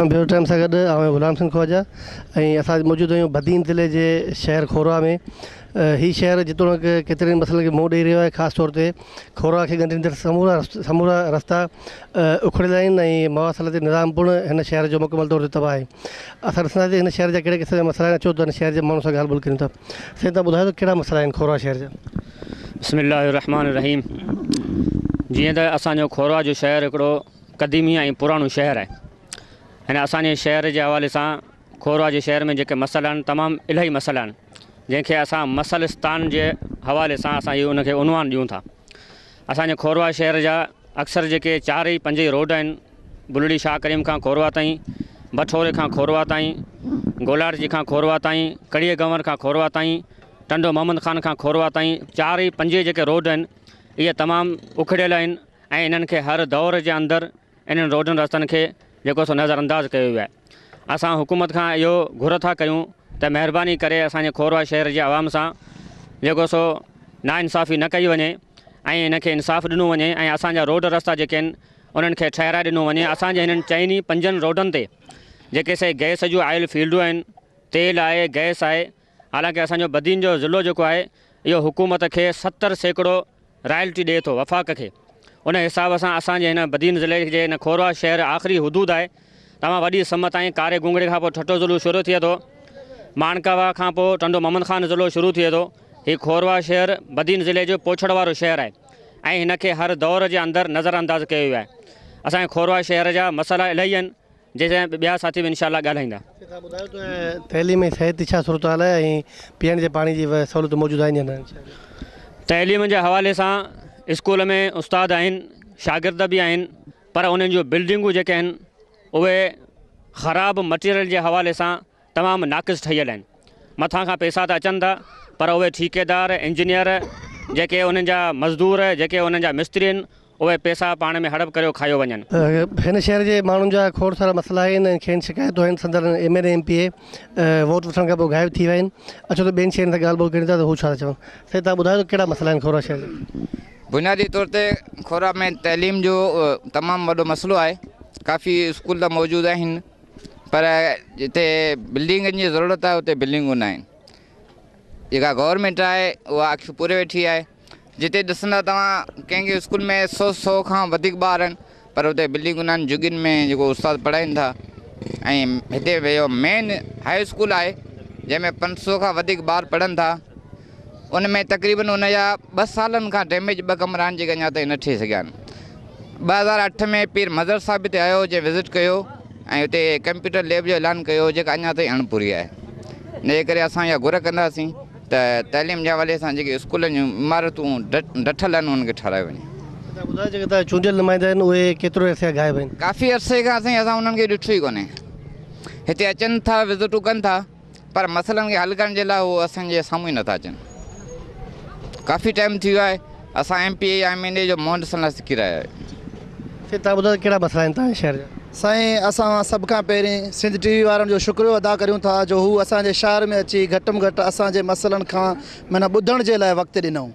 भेरो टाइम सां गॾु आउं गुलाम सिंह ख्वाजा ऐं असां मौजूदु आहियूं बदीन ज़िले जे शहर खोरवा में। ही शहर जितोणीक केतिरनि मसइलनि खे मुंहुं ॾेई रहियो आहे। ख़ासि तौर ते खोरवा खे ॻंढींदड़ समूरा रस्ता उखड़ियल आहिनि ऐं मवासलाती निज़ाम पिणु हिन शहर जो मुकमल तौर ते तबाह आहे। असां ॾिसंदासीं हिन शहर जा कहिड़े क़िस्म जा मसइला आहिनि। अचो त हिन शहर जे माण्हुनि सां ॻाल्हि ॿोल कयूं था। साईं तव्हां ॿुधायो त कहिड़ा मसइला आहिनि खोरवा शहर जा? बिस्मिल्लाहिर्रहमानिर्रहीम। जीअं त असांजो खोरवा जो शहर हिकिड़ो क़दीमी ऐं पुराणो शहर आहे। हिन असांजे शहर जे हवाले सां खोरवा जे शहर में जेके मसइला आहिनि तमामु इलाही मसइला आहिनि, जंहिंखे असां मसलिस्तान जे हवाले सां असां इहो उनखे उनवान ॾियूं था। असांजे खोरवा शहर जा अक्सर जेके 4 ई 5 ई रोड आहिनि, बुलड़ी शाह करीम खां खोरवा ताईं, बठोरे खां खोरवा ताईं, गोलारजी खां खोरवा ताईं, कड़ीअ गंवर खां खोरवा ताईं, टंडो मोहम्मद ख़ान खां खोरवा ताईं 4 ई 5 जेके रोड आहिनि इहे तमामु उखड़ियल आहिनि ऐं इन्हनि खे हर दौर जे अंदरि इन्हनि रोडनि रस्तनि खे जेको सो नज़रअंदाज़ कयो वियो आहे। असां हुकूमत खां इहो घुर था कयूं त महिरबानी करे असांजे खोरवा शहर जे आवाम सां जेको सो नाइंसाफ़ी न कई वञे ऐं इनखे इंसाफ़ ॾिनो वञे ऐं असांजा रोड रस्ता जेके आहिनि उन्हनि खे ठहिराए ॾिनो वञे। असांजे हिननि 4 5 रोडनि ते जेके से गैस जूं आयल फील्डूं आहिनि, तेल आहे, गैस आहे। हालांकि असांजो बदीन जो ज़िलो जेको आहे इहो हुकूमत खे 70% रॉयल्टी ॾिए थो वफ़ाक़ खे। उन हिसाब सां असांजे हिन बदीन ज़िले जे हिन खोरवा शहर आख़िरी हदूद आहे। तमामु वॾी समत ऐं कारे गुंगड़े खां पोइ ठटो ज़िलो शुरू थिए थो, माणकावा खां पोइ टंडो मोहम्मद ख़ान ज़िलो शुरू थिए थो। हीउ खोरवा शहर बदीन ज़िले जो पोछड़ वारो शहर आहे ऐं हिनखे हर दौर जे अंदरि नज़रअंदाज़ कयो वियो आहे। असांजे खोरवा शहर जा मसइला इलाही आहिनि जंहिंसां ॿिया साथी बि इनशाअल्लाह ॻाल्हाईंदा। तव्हां ॿुधायो त तइलीम ऐं सिहत छा सूरत हाल आहे ऐं पीअण जे पाणी जी सहूलियत मौजूदु आहिनि या न? तइलीम जे हवाले सां स्कूल में उस्ताद आहिनि, शागिर्द बि आहिनि, पर उन्हनि जूं बिल्डिंगूं जेके आहिनि उहे ख़राबु मटीरियल जे हवाले सां तमामु नाक़िस ठहियल आहिनि। मथां खां पैसा त अचनि था पर उहे ठेकेदार, इंजीनियर, जेके उन्हनि जा मज़दूर, जेके उन्हनि जा मिस्त्री आहिनि, उहे पैसा पाण में हड़प करे खायो वञनि। हिन शहर जे माण्हुनि जा खोड़ सारा मसइला आहिनि ऐं खेनि शिकायतूं आहिनि। संदर MLA MPA वोट वठण खां पोइ गाइब थी विया आहिनि। अचो त ॿियनि शहरनि सां ॻाल्हि ॿोल कयूं था त हू छा था चवनि। साईं तव्हां ॿुधायो त कहिड़ा मसइला आहिनि खोरवा शहर जा? बुनियादी तौर ते खोरवा में तइलीम जो तमामु वॾो मसइलो आहे। काफ़ी स्कूल त मौजूदु आहिनि पर जिते बिल्डिंगनि जी ज़रूरत आहे उते बिल्डिंगूं न आहिनि। जेका गवर्नमेंट आहे उहा अखि पूरे वेठी आहे। जिते ॾिसंदा तव्हां कंहिंखे स्कूल में 100 खां वधीक ॿार आहिनि पर उते बिल्डिंगूं न आहिनि। जुगियुनि में जेको उस्ताद पढ़ाइनि था ऐं हिते इहो मेन हाई स्कूल आहे जंहिंमें 500 खां वधीक ॿार पढ़नि था। उन में तक़रीबन उन जा 2 सालनि खां डैमेज 2 कमरा आहिनि जेके अञा ताईं न ठही सघिया आहिनि। 2008 में पीर मज़र साहिब हिते आयो, जंहिं विज़िट कयो ऐं हुते कंप्यूटर लैब जो ऐलान कयो जेका अञा ताईं अणपूरी आहे। इन करे असां इहा घुर कंदासीं त तइलीम जे हवाले सां जेके स्कूलनि जूं इमारतूं ॾठल आहिनि उन्हनि खे ठारायो वञे। तव्हां ॿुधायो जेके तव्हां चूंडियल नुमाइंदा आहिनि उहे केतिरो अरसे गाइब आहिनि? काफ़ी अरसे खां असां उन्हनि खे ॾिठो ई कोन्हे। हिते अचनि था, विज़िटूं कनि था पर मसइलनि खे हल करण जे लाइ उहे असांजे साम्हूं ई नथा अचनि। काफ़ी टाइम थी वियो आहे असां MPA या MLA जो मुंहुं ॾिसण लाइ सिकी रहिया आहियूं। तव्हां ॿुधायो कहिड़ा मसइला आहिनि तव्हांजे शहर जा? साईं असां सभ खां पहिरीं सिंध TV वारनि जो शुक्रियो अदा करियूं था जो हू असांजे शहर में अची घटि में घटि असांजे मसइलनि खां माना ॿुधण जे लाइ वक़्तु ॾिनऊं।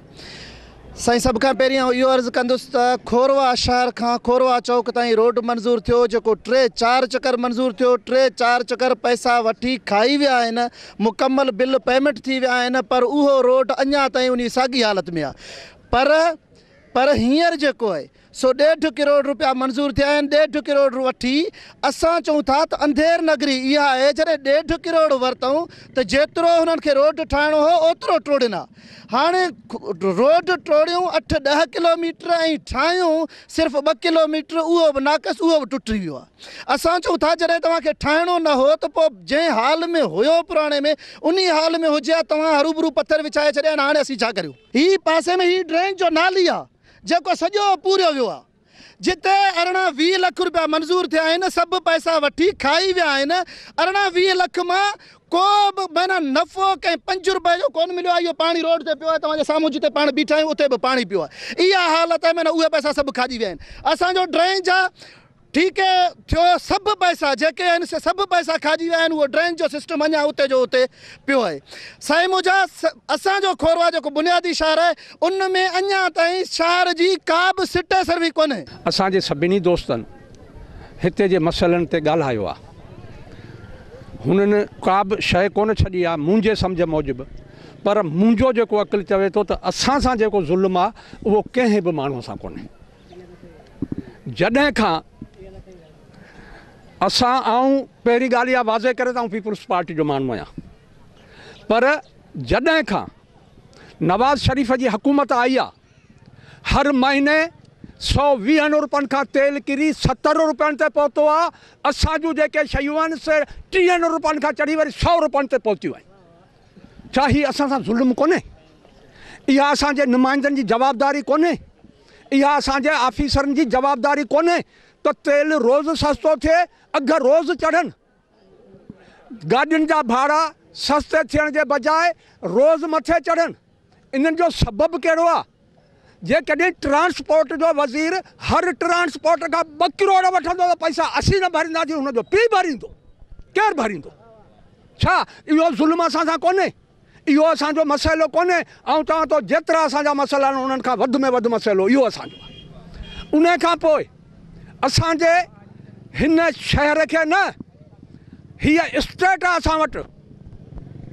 साईं सभ खां पहिरीं इहो अर्ज़ु कंदुसि त खोरवा शहर खां खोरवा चौक ताईं रोड मंज़ूरु थियो जेको 3-4 चकर मंज़ूरु थियो। 3-4 चकर पैसा वठी खाई विया आहिनि, मुकमल बिल पेमेंट थी विया आहिनि पर उहो रोड अञा ताईं उन साॻी हालत में आहे। पर हींअर जेको आहे सो 1.5 करोड़ रुपया मंज़ूर थिया आहिनि। 1.5 करोड़ वठी असां चऊं था त अंधेर नगरी इहा आहे। जॾहिं 1.5 करोड़ वरितऊं त जेतिरो हुननि खे रोड ठाहिणो हो ओतिरो टोड़िना। हाणे रोड टोड़ियूं 8-10 किलोमीटर ऐं ठाहियूं सिर्फ़ु 2 किलोमीटर, उहो बि नाक़स, उहो बि टुटी वियो आहे। असां चऊं था जॾहिं तव्हांखे ठाहिणो न हो त पोइ जंहिं हाल में हुयो पुराणे में उन हाल में हुजे तव्हां हरूभरू पथर विछाए छॾिया आहिनि। हाणे असीं छा करियूं? हीअ पासे में हीअ ड्रेन जो नाली आहे जेको सॼो पूरियो वियो आहे। जिते 18-20 लख रुपया मंज़ूर थिया आहिनि, सभु पैसा वठी खाई विया आहिनि। 18-20 लख मां को बि माना नफ़ो कंहिं 5 रुपए जो कोन मिलियो आहे। इहो पाणी रोड ते पियो आहे, तव्हांजे साम्हूं जिते पाण बीठा आहियूं उते बि पाणी पियो आहे। इहा हालत आहे, माना उहे पैसा सभु खाइजी विया आहिनि। असांजो ड्रेन जा ठीकु है थियो, सभु पैसा जेके आहिनि से सभु पैसा खाइजी विया आहिनि। उहो ड्रेन जो सिस्टम अञा उते जो उते पियो आहे। साईं मुंहिंजा असांजो खोरवा जेको बुनियादी शहर आहे उन में अञा ताईं शहर जी का बि सिटे सर्वी कोन्हे। असांजे सभिनी दोस्तनि हिते जे मसइलनि ते ॻाल्हायो आहे हुननि का बि शइ कोन छॾी आहे मुंहिंजे सम्झ मूजिबि, पर मुंहिंजो जेको अक़ुलु चवे थो त असां सां जेको ज़ुल्म आहे उहो कंहिं बि माण्हूअ सां कोन्हे। जॾहिं खां असां पहिरीं ॻाल्हि इहा वाज़े करे त पीपल्स पार्टी जो माण्हू आहियां, पर जॾहिं खां नवाज़ शरीफ़ जी हुकूमत आई आहे, हर महीने 120 रुपयनि खां तेल किरी 70 रुपयनि ते पहुतो आहे। असां जूं जेके शयूं आहिनि से 30 रुपयनि खां चढ़ी वरी 100 रुपयनि ते पहुतियूं आहिनि। छा हीअ असां सां ज़ुल्म कोन्हे? इहा असांजे नुमाइंदनि जी जवाबदारी कोन्हे? इहा असांजे ऑफिसरनि जी जवाबदारी कोन्हे त तेल रोज़ सस्तो थिए, अघ रोज़ चढ़नि, गाॾियुनि जा भाड़ा सस्ते थियण जे बजाए रोज़ मथे चढ़नि? इन्हनि जो सबबु कहिड़ो आहे? जेकॾहिं ट्रांसपोर्ट जो वज़ीर हर ट्रांसपोर्ट खां 2 करोड़ वठंदो त पैसा असीं न भरींदासीं, हुनजो पीउ भरींदो, केरु भरींदो? छा इहो ज़ुल्म असां सां कोन्हे? इहो असांजो मसइलो कोन्हे? ऐं चवां थो जेतिरा असांजा मसइला आहिनि उन्हनि खां वधि में वधि मसइलो इहो असांजो आहे। उन खां पोइ असांजे हिन शहर खे न, हीअ स्टेट आहे असां वटि,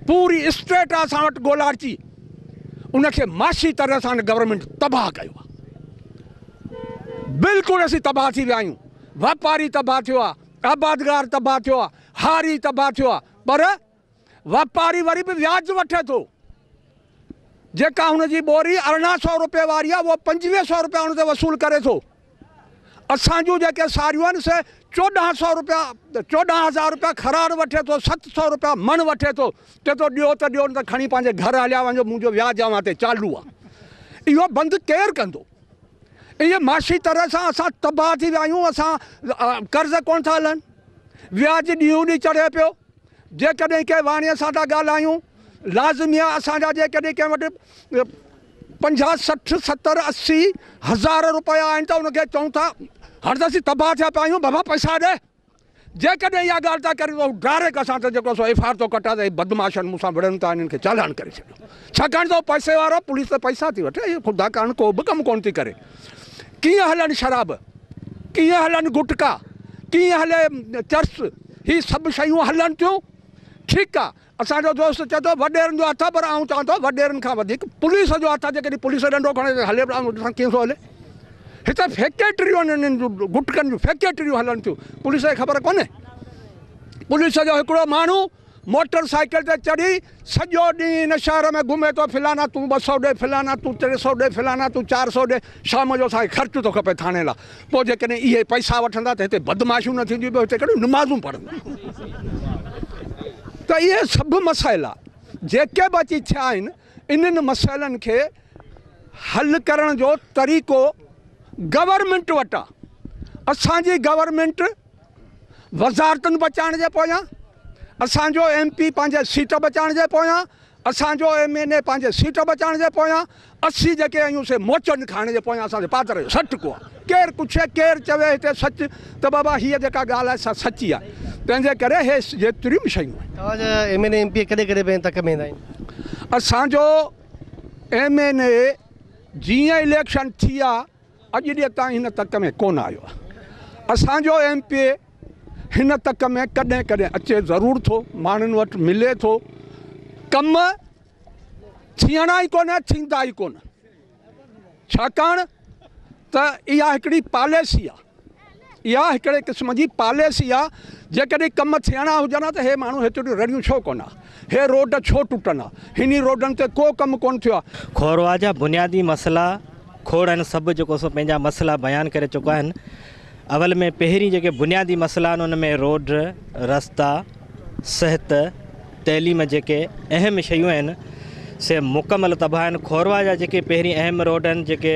पूरी स्टेट आहे असां वटि गोलार्ची, उनखे माशी तरह सां गवर्नमेंट तबाह कयो आहे। बिल्कुलु असीं तबाह थी विया आहियूं। वापारी तबाह थियो आहे, आबादगार तबाह थियो आहे, हारी तबाह थियो आहे। पर वापारी वरी बि व्याज वठे थो। जेका हुनजी बोरी 1800 रुपए वारी आहे उहो 2500 रुपया हुन ते वसूल करे थो। असां जूं जेके साड़ियूं आहिनि से 1400 रुपया 14,000 रुपया खरार वठे थो, 700 रुपया मण वठे थो। चए थो ॾियो त ॾियो, न त खणी पंहिंजे घर हलिया वञो, मुंहिंजो व्याज आहे ते चालू आहे। इहो बंदि केरु कंदो? इहे माशी तरह सां असां तबाह थी विया आहियूं। असां कर्ज़ कोन था हलनि, व्याज ॾींहों ॾींहुं चढ़े पियो। जेकॾहिं कंहिं वाणीअ सां था ॻाल्हायूं, लाज़मी आहे असांजा जेकॾहिं कंहिं वटि 50, 60, 70, 80 हज़ार रुपया आहिनि त उनखे चऊं था हाणे त असीं तबाह थिया पिया आहियूं, बाबा पैसा ॾे। जेकॾहिं इहा ॻाल्हि था करियूं त डायरेक्ट असां त जेको FIR थो कटा त बदमाशनि मूंसां विढ़नि था, इन्हनि खे चालान करे छॾियो। छाकाणि त पैसे वारो, पुलिस त पैसा थी वठे, इहो ख़ुदा कारण को बि कमु कोन थी करे। कीअं हलनि शराब, कीअं हलनि गुटका, कीअं हले चर्स, हीअ सभु शयूं हलनि थियूं। ठीकु आहे, असांजो दोस्त चए थो वॾेरनि जो हथ, पर आउं चवां थो वॾेरनि खां वधीक पुलिस जो हथ आहे। जेकॾहिं पुलिस डंडो खणे हले कीअं थो हले? हिते फैक्ट्रियूं आहिनि, इन्हनि जूं गुटकनि जूं फैक्ट्रियूं हलनि थियूं, पुलिस खे ख़बर कोन्हे? पुलिस जो हिकिड़ो माण्हू मोटर साइकिल ते चढ़ी सॼो ॾींहुं हिन शहर में घुमे थो, फलाना तूं 200 ॾे, फलाना तूं 300 ॾे, फलाना तूं 400 ॾे, शाम जो असांखे ख़र्चु थो खपे थाणे लाइ। पोइ जेकॾहिं इहे पैसा वठंदा त हिते बदमाशियूं न थींदियूं, ॿियो हिते कहिड़ियूं नमाज़ूं पढ़ंदा। त इहे सभु मसइला जेके बि अची थिया आहिनि, इन्हनि मसइलनि खे हल करण जो तरीक़ो गवर्नमेंट वटि आहे। असांजी गवर्नमेंट वज़ारतुनि बचाइण जे पोयां, असांजो MP पंहिंजे सीट बचाइण जे पोयां, असांजो MNA पंहिंजे सीट बचाइण जे पोयां, असीं जेके आहियूं से मोचनि खाइण जे पोयां असांजे पात्र जो सटको आहे। केरु पुछे, केरु चवे हिते सच, त बाबा हीअ जेका ॻाल्हि आहे सा सची आहे। तंहिंजे करे हे जेतिरियूं बि शयूं आहिनि। तव्हांजा MNA MP कॾहिं कॾहिं पंहिंजे तक में ईंदा आहिनि? असांजो MNA जीअं इलेक्शन थी आहे, अॼु ॾींहं ताईं हिन तक में कोन आयो आहे। असांजो MP हिन तक में कॾहिं कॾहिं अचे ज़रूरु थो, माण्हुनि वटि मिले थो, कम थियणा ई कोन, थींदा ई कोन। छाकाणि त इहा हिकिड़ी पॉलिसी आहे, इहा हिकिड़े क़िस्म जी पॉलिसी आहे। जेकॾहिं कम थियणा हुजनि हा त हे माण्हू हेतिरियूं रड़ियूं छो कोन आहे, हे रोड छो टुटनि आहे, हिन रोडनि ते को कमु कोन थियो आहे। खोरवा जा बुनियादी मसइला खोड़ आहिनि, सभु जेको सो पंहिंजा मसइला बयानु करे चुका आहिनि। अवल में पहिरीं जेके बुनियादी मसइला आहिनि उन में रोड, रस्ता, सिहत, तइलीम जेके अहम शयूं आहिनि से मुकमल तबाह आहिनि। खोरवा जा जेके पहिरीं अहम रोड आहिनि, जेके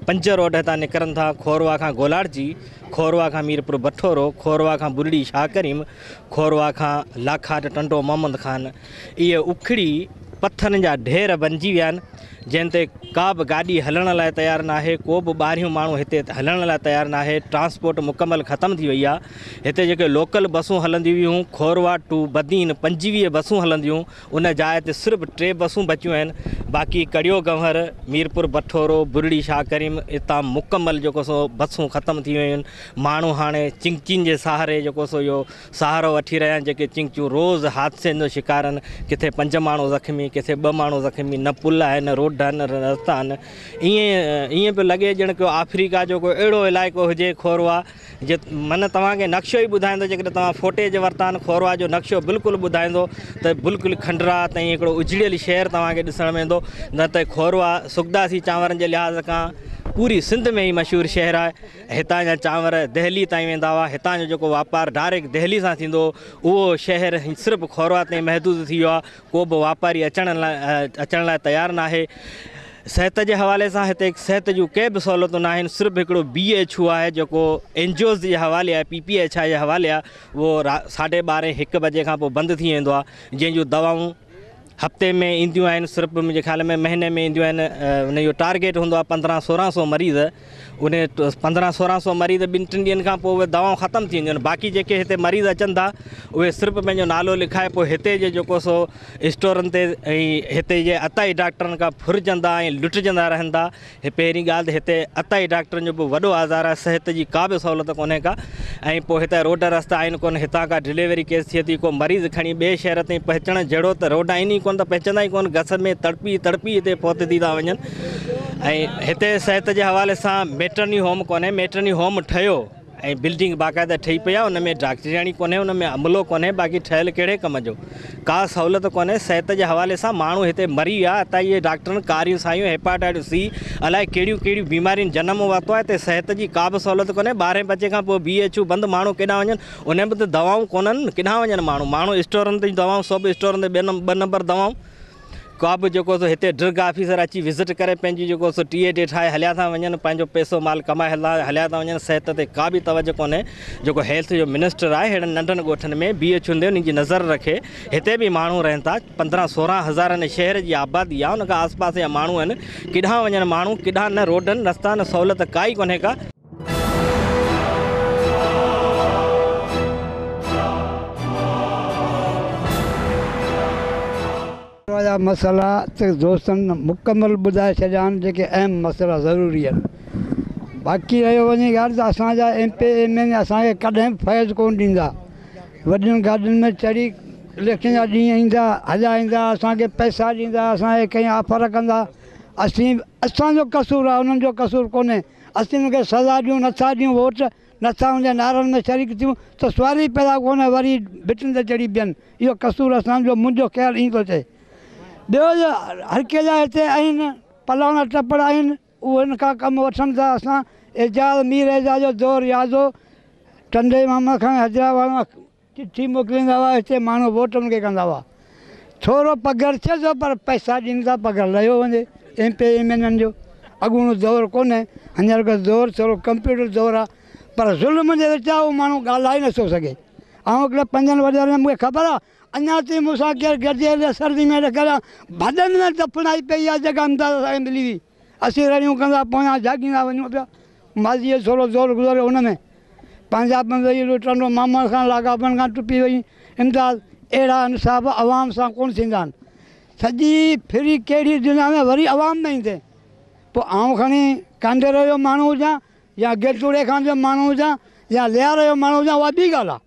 5 रोड हितां निकिरनि था, खोरवा खां गोलार्ची, खोरवा खां मीरपुर बठोरो, खोरवा खां बुरड़ी शाह करीम, खोरवा खां लाखाट टंडो मोहम्मद ख़ान, इहे उखड़ी पत्थरनि जा ढेर बणिजी विया आहिनि जंहिं ते का बि गाॾी हलण लाइ तयारु न आहे, को बि ॿाहिरियों माण्हू हिते हलण लाइ तयारु न आहे। ट्रांसपोर्ट मुकमल ख़तमु थी वई आहे। हिते जेके लोकल बसूं हलंदियूं हुयूं खोरवा टू बदीन 25 बसूं हलंदियूं, उन जाइ ते सिर्फ़ु 3 बसूं बचियूं आहिनि। बाक़ी कड़ियो गंवर, मीरपुर बठोरो, बुरड़ी शाह करीम हितां मुकमल जेको सो बसूं ख़तमु थी वियूं आहिनि। माण्हू हाणे चिंचियुनि जे सहारे जेको सो इहो सहारो वठी रहिया आहिनि। जेके चिंचियूं रोज़ु हादसनि जो शिकार आहिनि, किथे 5 माण्हू ज़ख़्मी, किथे 2 माण्हू ज़ख़्मी, न पुल आहिनि, न रोड आहिनि, रस्ता आहिनि। ईअं पियो लॻे ॼण को अफ्रीका जो को अहिड़ो इलाइक़ो हुजे खोरवा, जे मन तव्हांखे नक्शो ई ॿुधाईंदो। जेकॾहिं तव्हां फोटे जे वरिता खोरवा जो नक्शो बिल्कुलु ॿुधाईंदो त बिल्कुलु खंडरा ताईं हिकिड़ो उजड़ियल शहर तव्हांखे ॾिसण में ईंदो। न त खोरवा सुखदासी चांवरनि जे लिहाज़ खां पूरी सिंध में ई मशहूरु शहर आहे। हितां जा चांवर दिल्ली ताईं वेंदा हुआ। हितां जो जेको वापारु डायरेक्ट दिल्ली सां थींदो, उहो शहर सिर्फ़ु खोरवा ताईं महदूदु थी वियो आहे। को बि वापारी अचण लाइ तयारु न आहे। सिहत जे हवाले सां हिते सिहत जूं के बि सहूलियतूं न आहिनि। सिर्फ़ु हिकिड़ो BHU आहे जेको NGOs जे हवाले आहे, PPHI जे हवाले आहे। उहो 12:30 1 बजे खां पोइ बंदि थी वेंदो आहे। जंहिंजूं दवाऊं हफ़्ते में ईंदियूं आहिनि, सिर्फ़ु मुंहिंजे ख़्याल में महीने में ईंदियूं आहिनि। उन जो टारगेट हूंदो आहे 1500-1600 मरीज़। उन 1500-1600 मरीज़ 2-3 ॾींहंनि खां पोइ उहे दवाऊं ख़तमु थी वेंदियूं आहिनि। बाक़ी जेके हिते मरीज़ अचनि था, उहे सिर्फ़ु पंहिंजो नालो लिखाए पोइ हिते जे जेको सो स्टोरनि ते ऐं हिते जे अताई डॉक्टरनि खां फुरजंदा ऐं लुटिजंदा रहनि था। पहिरीं ॻाल्हि त हिते अताई डॉक्टरनि जो बि वॾो आज़ार आहे। सिहत जी का बि सहूलियत कोन्हे का। ऐं पोइ हिते रोड रस्ता आहिनि कोन। हितां खां डिलीवरी केस थिए थी, को मरीज़ खणी ॿिए शहर ताईं पहुचण जहिड़ो त रोड आहिनि ई कोन, त पहुचंदा ई कोन। घस में तड़पी हिते पहुते थी था वञनि। ऐं हिते सिहत जे हवाले सां मेटरनी होम कोन्हे। मेटरनी होम ठहियो ऐं बिल्डिंग बाक़ाइदा ठही पई आहे, उन में डॉक्टरियाणी कोन्हे, उन में अमलो कोन्हे। बाक़ी ठहियलु कहिड़े कम जो, का सहूलियत कोन्हे। सिहत जे हवाले सां माण्हू हिते मरी विया। हितां इहे डॉक्टरनि कारियूं सायूं, हेपाटाइटिस C, अलाए कहिड़ियूं बीमारियुनि जनम वरितो आहे। हिते सिहत जी का बि सहूलियत कोन्हे। 12 बजे खां पोइ BHU बंदि। माण्हू केॾां वञनि, उन में त दवाऊं कोन्हनि, किथां वञनि माण्हू स्टोरनि ते दवाऊं, सभु स्टोरनि ते 2 नंबर दवाऊं। का बि जेको सो हिते ड्रग ऑफिसर अची विज़िट करे पंहिंजी जेको सो TA ठाहे हलिया था वञनि, पंहिंजो पैसो माल कमाए हलिया था वञनि। सिहत ते का बि तवजो कोन्हे। जेको हेल्थ जो मिनिस्टर आहे, अहिड़नि नंढनि ॻोठनि में BHU हूंदे उन जी नज़र रखे। हिते बि माण्हू रहनि था। 15-16 हज़ार शहर जी आबादी आहे। उन खां आस पास जा माण्हू आहिनि। किथां वञनि माण्हू, किथां न रोडनि रस्ता, न सहूलियत काई कोन्हे का। मसला त दोस्तनि मुकमल ॿुधाए छॾिया आहिनि, जेके अहम मसला ज़रूरी आहिनि। बाक़ी रहियो वञे ॻाल्हि त असांजा MP MLA असांखे कॾहिं फैज़ कोन ॾींदा। वॾियुनि गाॾियुनि में चढ़ी इलेक्शन जा ॾींहं ईंदा, हलाईंदा, असांखे पैसा ॾींदा, असांखे कंहिं ऑफर कंदा। असांजो कसूरु आहे, उन्हनि जो कसूरु कोन्हे। असीं उनखे सज़ा ॾियूं, नथा ॾियूं वोट, नथा हुनजे नारनि में शरीक थियूं त सुवाल ई पैदा कोन्हे, वरी भिटियुनि ते चढ़ी बीहनि। इहो कसूरु असांजो, मुंहिंजो ख़्यालु ईअं थो चए। ॿियो जो हर कंहिंजा हिते आहिनि पलाणा टपड़ आहिनि, उहे हिन खां कमु वठनि था। असां एजाज़ मीर एजाज़ जो दौरु यादि हो, टंडे मामा खां हैदराबाद मां चिठी मोकिलींदा हुआ, हिते माण्हू वोट उनखे कंदा हुआ। थोरो पघर थिए थो पर पैसा ॾींदा, पघर लहियो वञे। MP MLA जो अॻूणो दौरु कोन्हे, हींअर को दौरु थोरो कंप्यूटर दौरु आहे। पर ज़ुल्म जे विच आहे, उहो माण्हू ॻाल्हाए नथो सघे। ऐं हिकिड़े 5 वॾे में मूंखे ख़बर आहे, अञा ताईं मूंसां केरु गॾियल सर्दी में रखियल भॼन में दफ़नाई पई आहे, जॻह अहमदाबाद असांखे मिली हुई। असीं रड़ियूं कंदा, पोयां जाॻींदा वञूं पिया। माज़ीअ थोरो ज़ोर गुज़ारियो हुन में, पंहिंजा पंहिंजो लुटंदो मामा खां लाॻापनि खां टुटी वई इमदाद। अहिड़ा इंसाफ़ आवाम सां कोन थींदा आहिनि। सॼी फिरी कहिड़ी दुनिया में वरी आवाम में ईंदे। पोइ आउं खणी कांडेर जो माण्हू हुजां या गेतूड़े खां जो माण्हू हुजां या लियार जो माण्हू हुजां, उहा ॿी ॻाल्हि आहे।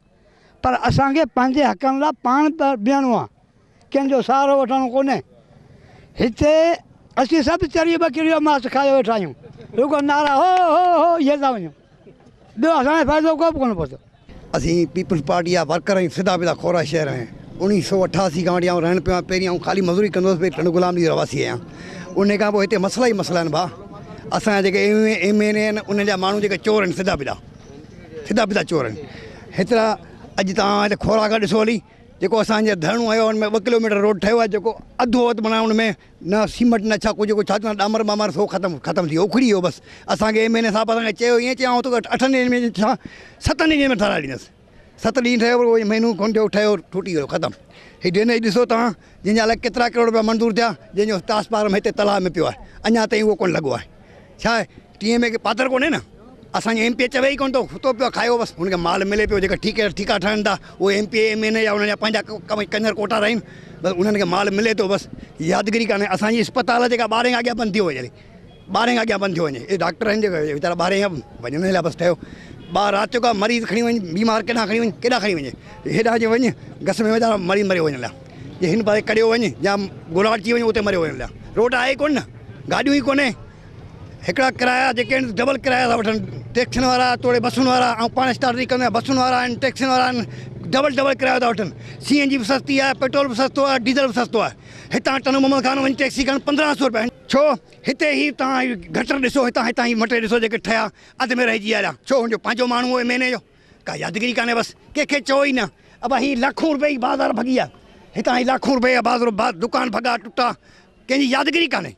पर असांखे पंहिंजे हक़नि लाइ पाण बीहणो आहे, कंहिंजो सहारो वठणो कोन्हे। हिते असीं सभु चरी ॿकरी जो मांस खाए वेठा आहियूं, रुगो नारा हो हो हो इहे था वञूं, ॿियो असांखे फ़ाइदो को बि कोन पहुतो। असीं पीपल्स पार्टी जा वर्कर आहियूं, सिधा पिता खोरा शहर में। 1988 खां वठी आउं रहण पियो आहियां। पहिरीं आउं ख़ाली मज़दूरी कंदो हुउसि, टंड गुलाम जी रवासी आहियां। उन खां पोइ हिते मसला ई मसला आहिनि भाउ। असांजा जेके MLA आहिनि, उन जा माण्हू जेके चोर आहिनि, सिधा पिता चोर आहिनि। हेतिरा अॼु तव्हां हिते खोरा खां ॾिसो हली, जेको असांजे धरणो आयो हुन में 2 किलोमीटर रोड ठहियो आहे, जेको अधु वधि माना हुन में न सीमेंट न छा कुझु, जेको छा चवंदा डामर बामर सो ख़तमु थी वियो, उखड़ी वियो बसि। असांखे MLA साहिब असांखे चयो ईअं चयां तो 8 ॾींहंनि में छा 7 ॾींहंनि में ठाराए ॾींदुसि। 7 ॾींहं ठहियो, उहो महीनो कोन थियो, ठहियो टुटी वियो ख़तमु। ही ड्रेनेज ॾिसो तव्हां, जंहिंजा अलाए केतिरा करोड़ रुपया मंज़ूर थिया, जंहिंजो तासपार में हिते तलाउ में पियो आहे, अञा ताईं उहो कोन लॻो आहे। छा आहे टीएम में पात्र कोन्हे न, असांजे MP चवे ई कोन थो, हुतो पियो खायो बसि, हुनखे माल मिले पियो, जेका ठीका ठहनि था उहे MP MN या उन्हनि जा पंहिंजा कंजर कोटा आहिनि, बसि उन्हनि खे माल मिले थो, बसि यादगिरी कान्हे। असांजी अस्पताल जेका 12 खां अॻियां बंदि थी वञे, 12 खां अॻियां बंदि थी वञे, इहे डॉक्टर आहिनि जेके वीचारा 12 खां वञण लाइ बसि ठहियो। ॿार राति जो का मरीज़ खणी वञे, बीमार केॾांहुं खणी वञे, केॾांहुं खणी वञे, हेॾां जे वञे घस में वीचारा मरीज़ मरे वञण लाइ, जे हिन पासे कॾियो वञे या गुलाट अची वञे उते मरे वञण लाइ, रोड आहे कोन न, गाॾियूं ई कोन्हे। हिकिड़ा किराया जेके आहिनि डबल किराया था वठनि, टैक्सियुनि वारा तोड़े बसुनि वारा, ऐं पाण स्टार्ट नहीं कंदा, बसुनि वारा आहिनि, टैक्सियुनि वारा आहिनि, डबल किरायो था वठनि। CNG बि सस्ती आहे, पेट्रोल बि सस्तो आहे, डीज़ल बि सस्तो आहे। हितां टन मोहम्मद खान वञी टैक्सी खण 1500 रुपया। छो हिते ही तव्हां गटर ॾिसो, हितां ही मटे ॾिसो जेके ठहिया अधु में रहिजी आया, छो हुनजो पंहिंजो माण्हू आहे महीने जो, का यादगिरी कान्हे, बसि कंहिंखे चओ ई न। अब ही लाखों रुपए जी बाज़ार भॻी आहे, हितां ही लाखों रुपए जा बाज़ार दुकान भॻा टुटा, कंहिंजी यादगिरी कान्हे।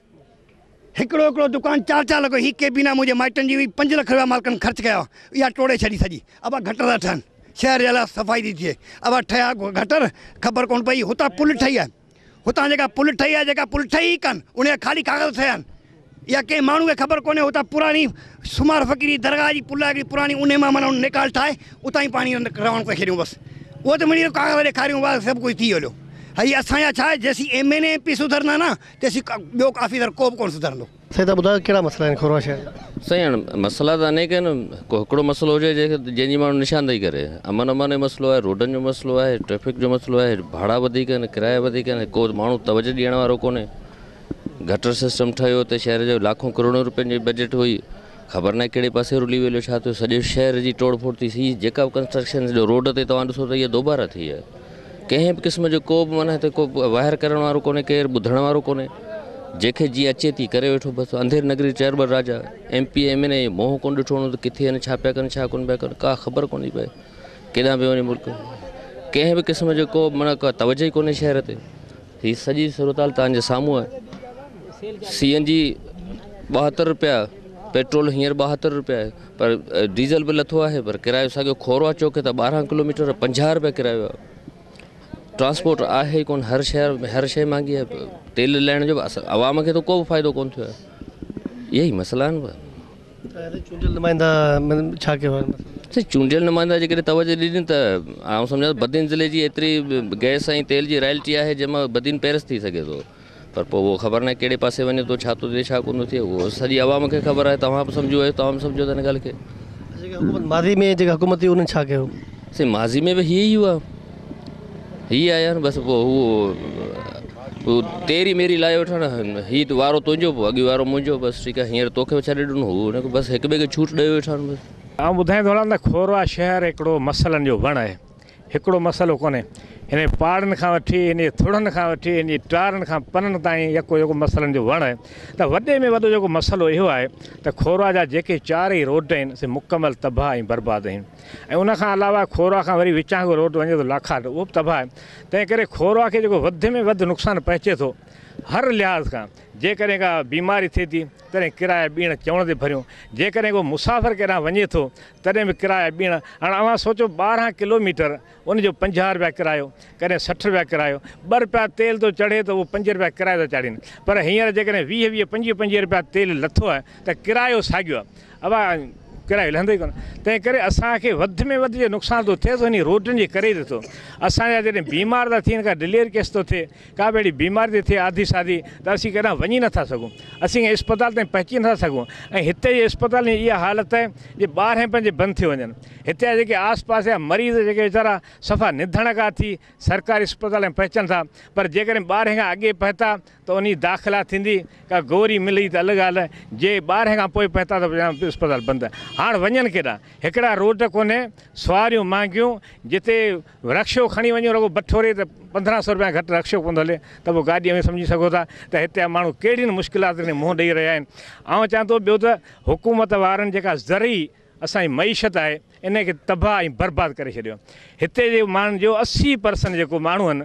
हिकिड़ो दुकान 4 लॻो, ही केबिना मुंहिंजे माइटनि जी हुई, 5 लख रुपया मालिकनि ख़र्चु कया, इहा टोड़े छॾी सॼी। अब गटर था ठहनि, शहर जे लाइ सफ़ाई थी थिए, अब ठहिया गटर, ख़बर कोन पई हुतां पुल ठही आहे, हुतां जेका पुल ठही आहे, जेका पुल ठही ई कान, उन ख़ाली काग़ज़ ठहिया आहिनि। इहा कंहिं माण्हू खे ख़बर कोन्हे, हुतां पुराणी सुमार फ़क़ीरी दरगाह जी पुल आहे हिकिड़ी पुराणी, उन मां माना निकाल ठाहे उतां ई पाणी रवण करे छॾियूं, बसि उहो त मुंहिंजी काग़ज़ ॾेखारियूं, बसि सभु कुझु थी वियो। हई असांजा छा आहे, जेसीं MN MP सुधरंदा न, तेसीं ॿियो ऑफिसर को बि कोन सुधरंदो। साईं तव्हां ॿुधायो कहिड़ा मसइला आहिनि खोरवा शहर? साईं हाणे मसइला त अनेक आहिनि, को हिकिड़ो मसइलो हुजे जंहिंजी माण्हू निशानदेही करे, अमन जो मसइलो आहे, रोडनि जो मसइलो आहे, ट्रैफिक जो मसइलो आहे, भाड़ा वधीक आहिनि, किराया वधीक आहिनि, को माण्हू तवजो ॾियण वारो कोन्हे। गटर सिस्टम ठहियो त शहर जो लाखों करोड़ों रुपयनि जी बजट हुई, ख़बर न आहे कहिड़े पासे रुली वेलो, छा थियो, सॼे शहर जी तोड़ फोड़ थी। हीअ जेका कंस्ट्रक्शन जो रोड ते तव्हां ॾिसो त इहा दोबारा थी आहे, कंहिं बि क़िस्म जो को बि माना हिते को वाहिर करण वारो कोन्हे, केरु ॿुधण वारो कोन्हे, जंहिंखे जीअं अचे थी करे वेठो, बसि अंधेर नगरी चैरबर राजा। MP MN मोह कोन ॾिठो त किथे आहिनि, छा पिया कनि, छा कोन पिया कनि, का ख़बर कोन्हे पए, केॾांहुं पियो वञे मुल्क, कंहिं बि क़िस्म जो को माना का तवजो ई कोन्हे शहर ते। हीअ सॼी सूरत हाल तव्हांजे साम्हूं आहे। CNG 72 रुपया, पेट्रोल हींअर 72 रुपया आहे, पर डीज़ल बि लथो आहे, पर किरायो साॻियो खोरवा चौक त 12 किलोमीटर 50 रुपया किरायो आहे। ट्रांसपोर्ट आहे ई कोन, हर शइ महांगी आहे, तेल लहण जो आवाम खे त को बि फ़ाइदो कोन थियो आहे। इहे ई मसइला आहिनि। चूंडियल नुमाइंदा छा कयो आहे? चूंडियल नुमाइंदा जेकॾहिं तवजो ॾिनी त आउं सम्झां बदीन ज़िले जी एतिरी गैस ऐं तेल जी रॉयल्टी आहे जंहिंमां बदीन पैरस थी सघे थो, पर पोइ उहो ख़बर न आहे कहिड़े पासे वञे थो, छा थो थिए, छा कोन थो थिए, उहो सॼी आवाम खे ख़बर आहे। तव्हां बि सम्झो आहे, तव्हां बि सम्झो था हिन ॻाल्हि खे। माज़ी में जेका हुकूमत हुई उन्हनि छा कयो? साईं माज़ी में बि हीअ ई हुआ, हीअ आया आहिनि, बसि पोइ उहो तेरी मेरी लाइ वठणु, हीअ वारो तुंहिंजो, पोइ अॻु वारो मुंहिंजो, बसि ठीकु आहे, हींअर तोखे छॾे ॾिनो, हू हुनखे बसि हिक ॿिए खे छूट ॾेई वेठा आहिनि बसि। आउं ॿुधाईंदो हलां त खोरवा शहर हिकिड़ो मसइलनि जो वणु आहे, हिकिड़ो मसइलो कोन्हे। हिन पहाड़नि खां वठी, हिन थुड़नि खां वठी, हिन टारनि खां पननि ताईं जेको मसइलनि जो वणु आहे, त वॾे में वॾो जेको मसइलो इहो आहे त खोरवा जा जेके 4 रोड आहिनि से मुकमल तबाह ऐं बर्बाद आहिनि, ऐं उनखां अलावा खोरवा खां वरी विचां को रोड वञे थो लाखाट, उहो बि तबाह आहे। तंहिं करे खोरवा खे जेको वधि में वधि नुक़सानु पहुचे थो हर लिहाज़ खां, जेकॾहिं का बीमारी थिए थी तॾहिं किराया ॿीण चवण ते भरियूं, जेकॾहिं को मुसाफ़िर केॾांहुं वञे थो तॾहिं बि किराया ॿीण। हाणे अव्हां सोचो 12 किलोमीटर उनजो 50 रुपया किरायो, कॾहिं 60 रुपया किरायो, 2 रुपया तेल थो चढ़े त उहो 5 रुपया किरायो था चाढ़ीनि, पर हींअर जेकॾहिं 20, 25 रुपया तेल लथो आहे त किरायो साॻियो आहे, अब किरायो हलंदो ई कोन। तंहिं करे असांखे वधि में वधि जो नुक़सानु थो थिए थो इन रोडनि जे करे थो। असांजा जॾहिं बीमार था थियनि, का डिलीवरी केस थो थिए, का बि अहिड़ी बीमारी थी थिए आधी सादी, त असीं केॾांहुं वञी नथा सघूं, असीं इस्पताल ताईं पहुची नथा सघूं। ऐं हिते जे इस्पताल जी इहा हालत आहे जे 12 पंहिंजे बंदि थी वञनि। हिते जा जेके आस पास जा मरीज़ जेके वीचारा सफ़ा निधण खां थी सरकारी इस्पताल में पहुचनि था, पर जेकॾहिं 12 खां अॻे पहुता त उन दाख़िला थींदी, का गोरी मिली त अलॻि ॻाल्हि आहे, जे 12 खां पोइ पहुता त इस्पताल बंदि। हाणे वञनि केॾांहुं, हिकिड़ा रोड कोन्हे, सवारियूं महांगियूं, जिते रक्शो खणी वञो रुगो बठोरे त 1500 रुपया घटि रक्शो कोन हले, त पोइ गाॾीअ में सम्झी सघो था त हिते जा माण्हू कहिड़ियुनि मुश्किलातुनि खे मुंहुं ॾेई रहिया आहिनि। ऐं चवां थो ॿियो त हुकूमत वारनि जेका ज़रई असांजी मईशत आहे इनखे तबाह ऐं बर्बादु करे छॾियो। हिते जे माण्हुनि जो 80% जेको माण्हू आहिनि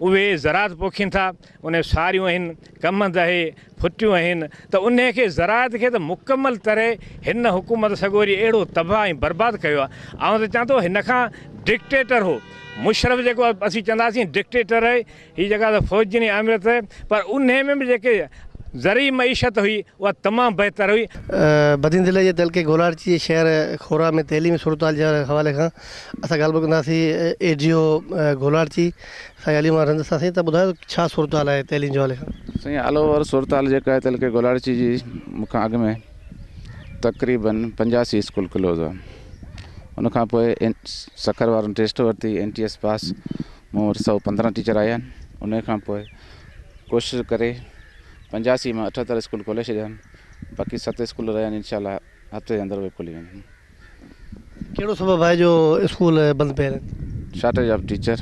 उहे ज़रात पोखीनि था, उन सारियूं आहिनि, कमंद आहे, फुटियूं आहिनि, त उन खे ज़रात खे त मुकमल तरह हिन हुकूमत सॻोरी अहिड़ो तबाह ऐं बर्बादु कयो आहे। ऐं त चवां थो हिन खां डिक्टेटर हो मुशरफ जेको असीं चवंदासीं डिक्टेटर आहे, हीअ जॻह त फ़ौजियुनि जी आमिरत आहे, पर उन में बि जेके ज़री मईशत हुई उहा तमामु बहितर हुई। बदीन ज़िले जे तहलके गोलारची शहर खोरा में तइलीमी सूरत जे हवाले खां असां ॻाल्हि कंदासीं ADO गोलारची साईं अली मां रंदसासीं, त ॿुधायो छा सूरत आहे तइलीम जे हवाले खां? साईं ऑल ओवर सूरत जेका आहे तहलके गोलारची जी मूंखां अॻु में तक़रीबन 85 स्कूल क्लोज़ आहे। उनखां पोइ सखर वारनि टेस्ट वरिती, NTS पास, मूं वटि 115 टीचर आया आहिनि। उन खां पोइ कोशिशि करे 85 मां 78 स्कूल खोले छॾिया आहिनि, बाक़ी 7 स्कूल रहिया आहिनि, इनशाला हफ़्ते जे अंदरि उहे खुली वेंदा। कहिड़ो सबबु आहे जो स्कूल बंदि पिया आहिनि? शॉर्टेज ऑफ टीचर,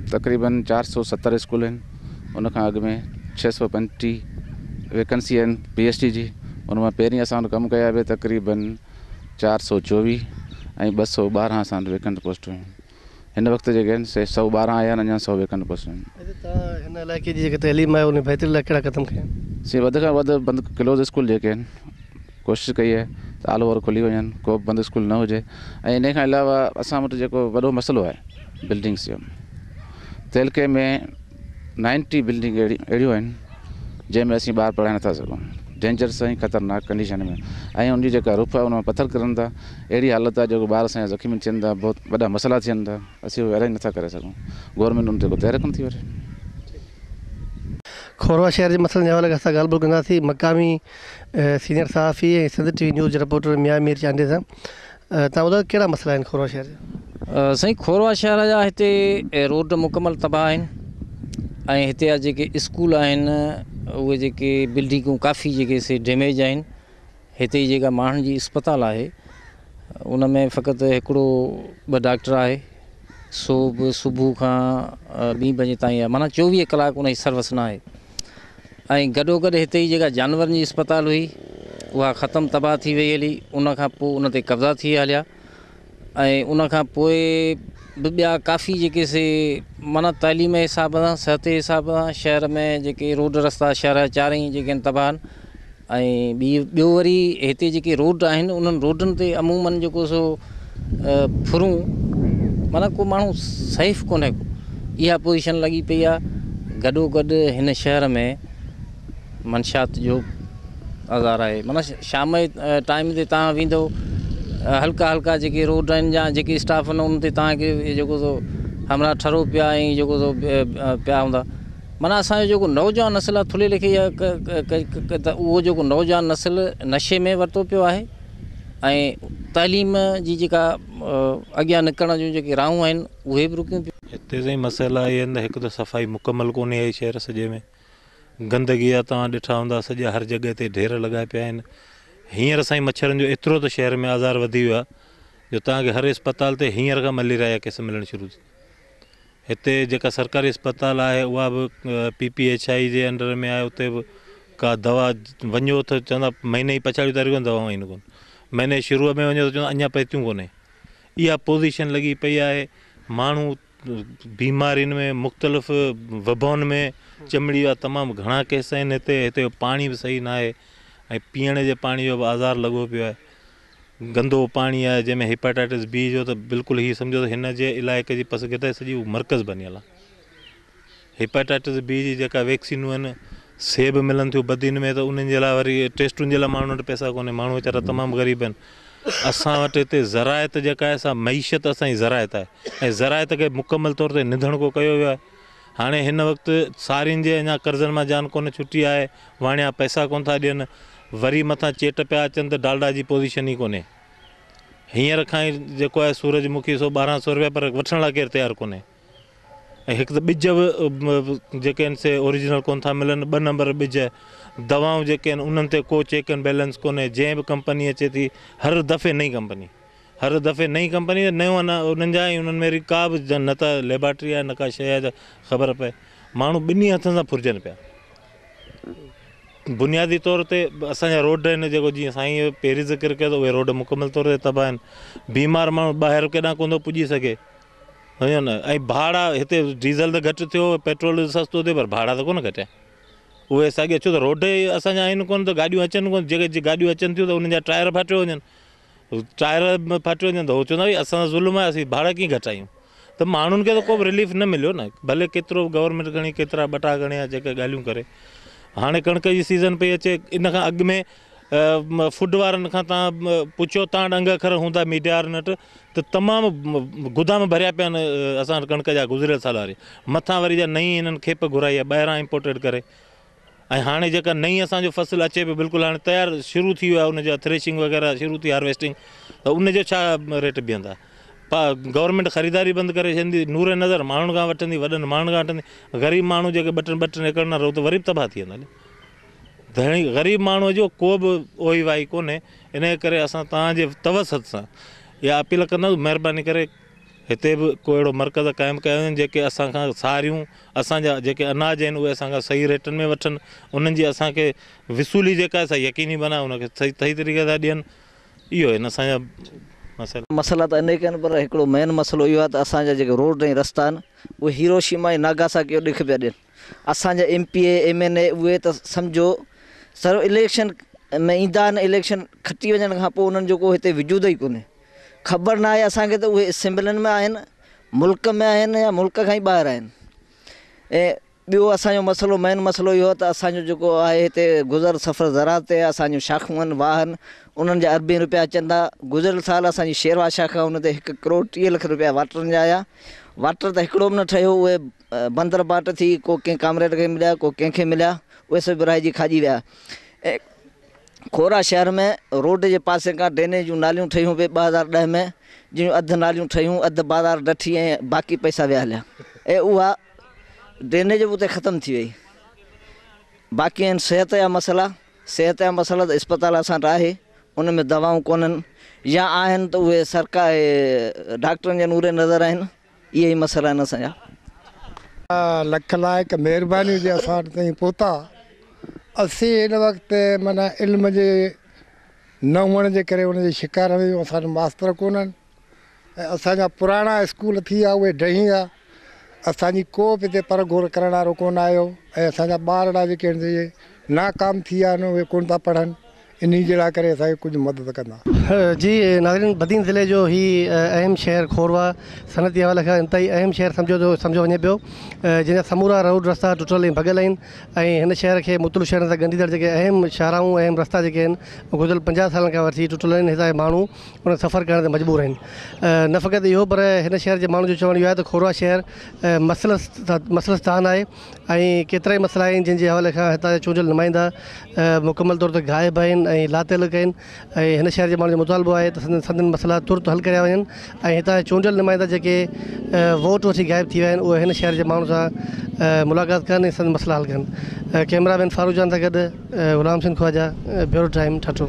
तक़रीबन 470 स्कूल आहिनि। उनखां अॻु में 635 वैकेंसी आहिनि PhD जी, उन मां पहिरीं असां वटि कमु कया बि तक़रीबन 424 ऐं 212 असां वटि वैकेंट पोस्टूं आहिनि। हिन वक़्तु जेके आहिनि 112 आया आहिनि, अञा 100 वैकेंट पोस्टूं आहिनि। तव्हां हिन इलाइक़े जी जेके तइलीम आहे उन बहितरी लाइ कहिड़ा क़दम खया? से वधि खां वधि बंदि क्लोज़ स्कूल जेके आहिनि कोशिशि कई आहे त ऑल ओवर खुली वञनि, को बि बंदि स्कूल न हुजे। ऐं इन खां अलावा असां वटि जेको वॾो मसइलो आहे बिल्डिंग्स जो, तहलके में 90 बिल्डिंग अहिड़ियूं आहिनि जंहिंमें असीं ॿार पढ़ाए नथा सघूं, डेंजरस ऐं ख़तरनाक कंडीशन में। ऐं उनजी जेका रूफ आहे उन में पथर किरनि था, अहिड़ी हालत आहे जेको ॿार असांजा ज़ख़्मी थियनि था, बहुत वॾा मसइला थियनि था, असीं उहे अरेंज नथा करे सघूं। गवर्नमेंट उन ते को तहरीक थी वठे। खोरवा शहर जे मसइलनि जे हवाले खां असां ॻाल्हि ॿोल कंदासीं मक़ामी सीनियर सहाफ़ी ऐं सिंध TV न्यूज़ रिपोर्टर मियां मीर चांडे सां। तव्हां ॿुधायो कहिड़ा मसइला आहिनि खोरवा शहर जा? साईं खोरवा शहर जा हिते रोड मुकमल तबाह आहिनि ऐं हिते जा जेके स्कूल आहिनि उहे जेके बिल्डिंगूं काफ़ी जेके से डैमेज आहिनि। हिते जेका माण्हुनि जी अस्पताल आहे उन में फ़क़ति हिकिड़ो 2 डॉक्टर आहे, सो बि सुबुह खां 2 बजे ताईं आहे, माना 24 कलाक उन जी सर्विस न आहे। ऐं गॾोगॾु हिते जी जेका जानवरनि जी अस्पताल हुई उहा ख़तमु तबाह थी वई हली, उन खां पोइ उन ते कब्ज़ा थी हलिया। ऐं उन खां पोइ बि ॿिया काफ़ी जेके से माना तइलीम जे हिसाब सां, सिहत जे हिसाब सां शहर में जेके रोड रस्ता शहर जा चारई जेके आहिनि तबाह आहिनि। ऐं ॿियो वरी हिते जेके रोड आहिनि उन्हनि रोडनि ते अमूमन जेको सो फुरूं, माना को माण्हू सेफ कोन्हे को, इहा पोजीशन लॻी पई आहे। गॾोगॾु हिन शहर में मंशात जो आज़ार आहे, माना शाम जे टाइम ते तव्हां वेंदो हल्का हल्का जेके रोड आहिनि या जेके स्टाफ आहिनि उन ते तव्हांखे जेको सो हमरा ठरो पिया ऐं जेको सो पिया हूंदा। माना असांजो जेको नौजवान नस्ल आहे थुले लेखे त उहो जेको नौजवान नस्ल नशे में वरितो पियो आहे ऐं तइलीम जी जेका अॻियां निकिरण जूं जेके राहूं आहिनि उहे बि रुकियूं पियूं। हिते साईं मसइला इहे आहिनि, हिकु त सफ़ाई मुकमल कोन्हे आहे शहर सॼे में, गंदगी आहे, तव्हां ॾिठा हूंदा सॼा हर जॻह ते ढेर लॻा पिया आहिनि। हींअर साईं मच्छरनि जो एतिरो त शहर में आज़ार वधी वियो आहे जो तव्हांखे हर अस्पताल ते हींअर खां मलेरिया जा केस मिलणु शुरू थी। हिते जेका सरकारी अस्पताल आहे उहा बि PPHI जे अंडर में आहे, उते बि का दवा वञो त चवंदा महीने जी पछाड़ियूं तारीख़ दवाऊं आहिनि कोन, महीने शुरूअ में वञो त चवंदा अञा पहुतियूं कोन्हे। इहा पोज़ीशन लॻी पई आहे। माण्हू बीमारियुनि में मुख़्तलिफ़ वबाउनि में चमड़ी जा तमामु घणा केस आहिनि। हिते जो पाणी बि सही न आहे ऐं पीअण जे पाणी जो बि आज़ार लॻो पियो आहे। गंदो पाणी आहे जंहिंमें हेपेटाइटिस B जो त बिल्कुलु ई सम्झो त हिन जे इलाइक़े जी पसगे त सॼी मर्कज़ बनियल आहे। हेपेटाइटिस B जी जेका वैक्सीनूं आहिनि से बि मिलनि थियूं बदियुनि में, त उन्हनि जे लाइ वरी टेस्टुनि जे लाइ माण्हुनि वटि पैसा कोन्हे, माण्हू वीचारा तमामु ग़रीब आहिनि। असां वटि हिते ज़रायत जेका आहे असां मईशत असांजी ज़रायत आहे ऐं ज़रायत खे मुकमल तौर ते निधणको कयो वियो आहे। हाणे हिन वक़्तु सारियुनि जे अञा कर्ज़नि मां जान कोन छुटी आहे, वाणिया पैसा कोन था ॾियनि, वरी मथां चेट पिया अचनि त डालडा जी पोज़ीशन ई कोन्हे। हींअर खां ई जेको आहे सूरजमुखी 100-1200 रुपया, पर वठण लाइ केरु तयारु कोन्हे। ऐं हिकु त ॿिज बि जेके आहिनि से ओरिजिनल कोन था मिलनि, 2 नंबर ॿिज, दवाऊं जेके आहिनि उन्हनि ते को चेक एंड बैलेंस कोन्हे। जंहिं बि कंपनी अचे थी हर दफ़े नई कंपनी, हर दफ़े नई कंपनी नयूं न उन्हनि जा ऐं उन्हनि में का बि न त लेबॉरेटरी आहे न का शइ आहे ख़बर पए। माण्हू ॿिन्ही हथनि सां फुरजनि पिया। बुनियादी तौर ते असांजा रोड आहिनि जेको जीअं साईं पहिरीं ज़िक्र कयो त उहे रोड मुकमल तौर ते तबाह आहिनि। बीमार माण्हू ॿाहिरि केॾांहुं कोन थो पुॼी सघे। हुयो न। ऐं भाड़ा हिते डीज़ल त घटि थियो, पेट्रोल सस्तो थियो, पर भाड़ा त कोन घटिया। उहे साॻे छो त रोड ई असांजा आहिनि कोन, त गाॾियूं अचनि कोन। जेके गाॾियूं अचनि थियूं त उन्हनि जा टायर फाटियो वञनि, टायर फाटियो वञनि त उहो चवंदा भई असां ज़ुल्म आहे, असीं भाड़ा कीअं घटायूं। त माण्हुनि खे त को बि रिलीफ न मिलियो न, भले केतिरो गवर्नमेंट खणी केतिरा बटा खणे जेके ॻाल्हियूं करे। हाणे कणिक जी सीज़न पई अचे, इन खां अॻु में फूड वारनि खां तव्हां पुछो, तव्हां ॾंग अखर हूंदा मीडिया वारनि वटि, त तमामु गुदाम भरिया पिया आहिनि असां कणिक जा गुज़िरियल साल वारे। मथां वरी जा नई हिननि खेप घुराई आहे ॿाहिरां इम्पोर्टेड करे। ऐं हाणे जेका नई असांजो फसल अचे पियो, बिल्कुलु हाणे तयारु शुरू थी वियो आहे, उनजा थ्रेशिंग वग़ैरह शुरू थी, हार्वेस्टिंग, त उनजो छा रेट बीहंदा। गवर्नमेंट ख़रीदारी बंदि करे छॾींदी, नूर नज़र माण्हुनि खां वठंदी, वॾनि माण्हुनि खां वठंदी। ग़रीब माण्हू जेके ॿ टे एकड़ न रहो त वरी बि तबाह थी वेंदा। घणी ग़रीब माण्हूअ जो को बि ओही वाही कोन्हे। इन करे असां तव्हांजे तवसत सां इहा अपील कंदासीं, महिरबानी करे हिते बि को अहिड़ो मर्कज़ क़ाइमु कया वञनि जेके असांखां सारियूं असांजा जेके अनाज आहिनि उहे असांखां सही रेटनि में वठनि, उन्हनि जी असांखे विसूली जेका आहे सा यकीनी बनाए, उनखे सही तरीक़े सां ॾियनि। इहो आहिनि असांजा मसला त अनेक आहिनि, पर हिकिड़ो मेन मसइलो इहो आहे त असांजा जेके रोड ऐं रस्ता आहिनि उहे हिरोशिमा ऐं नागासाकी जो ॾिख पिया ॾियनि। असांजा MPA MNA उहे त सम्झो सर इलेक्शन में ईंदा आहिनि, इलेक्शन खटी वञण खां पोइ उन्हनि जो को हिते वजूद ई कोन्हे। ख़बर न आहे असांखे त उहे असेंबलियुनि में आहिनि, मुल्क में आहिनि या मुल्क खां ई ॿाहिरि आहिनि। ऐं ॿियो असांजो मसइलो मेन मसइलो इहो त असांजो जेको आहे हिते गुज़र सफ़र ज़रात ते असांजूं शाखूं आहिनि, वाह आहिनि, उन्हनि जा अरबी रुपया अचनि था। गुज़िरियल साल असांजी शेरवा शाखा उन ते 1 करोड़ 30 लख रुपया वाटरनि जा आया। वाटर त हिकिड़ो बि न ठहियो, उहे बंदर बाट थी, को कंहिं कामरेड खे मिलिया, को कंहिंखे मिलिया, उहे सभु विरहाइजी खाइजी विया। ऐं खोरा शहर में रोड जे पासे खां ड्रेनेज जूं नालियूं ठहियूं पई 2010 में, जियूं अधु नालियूं ठहियूं, अधु बाज़ार डठी ऐं बाक़ी पैसा विया हलिया, ऐं उहा ड्रेनेज बि उते ख़तमु थी वई। बाक़ी आहिनि सिहत जा मसइला। सिहत जा मसइला त इस्पताल असां वटि आहे, उन में दवाऊं कोन्हनि, या आहिनि त उहे सरकार डॉक्टरनि जे नूरे नज़र आहिनि। इहे ई मसइला आहिनि असांजा। लख लाइक़ महिरबानी हुजे असां वटि ताईं पहुता। असीं हिन वक़्तु माना इल्म जे न हुअण जे करे उनजे शिकार आहियूं। असांजा मास्तर कोन्हनि ऐं असांजा पुराणा स्कूल थी विया उहे ॾही विया। असांजी को बि हिते परघोर करण वारो कोन आयो ऐं असांजा ॿारड़ा जेके नाकाम थी विया आहिनि उहे कोन था पढ़नि। इन जे लाइ करे असांखे कुझु मदद कंदा। जी नाज़रीन, बदीन ज़िले जो ही अहम शहर खोरवा सनती हवाले खां इंतहाई अहम शहर सम्झो वञे पियो, जंहिंजा समूरा रोड रस्ता टुटल ऐं भॻल आहिनि। ऐं हिन शहर खे मुख़्तलिफ़ शहरनि सां ॻंढींदड़ जेके अहम शाहराऊं अहम रस्ता जेके आहिनि गुज़िरियल 50 सालनि खां वठी टुटल आहिनि। हितां माण्हू उन सफ़र करण ते मजबूर आहिनि। न फ़क़ति इहो, पर हिन शहर जे माण्हू जो चवणु इहो आहे त खोरवा शहर मसलस्तान आहे ऐं केतिरा ई मसइला आहिनि जंहिंजे हवाले खां हितां जा चूंडियल नुमाइंदा मुकमल तौर ते ग़ाइबु आहिनि ऐं लातेलक आहिनि। ऐं हिन शहर जे माण्हू जो मुतालबो आहे त संदन मसइला तुर्त हल करिया वञनि ऐं हितां जा चूंडियल नुमाइंदा जेके वोट वठी ग़ाइबु थी विया आहिनि उहे हिन शहर जे माण्हू सां मुलाक़ात कनि ऐं संदन मसइला हल कनि। कैमरामैन फारूक जान सां गॾु ग़ुलाम सिंह ख्वाजा, ब्यूरो टाइम, ठाठो।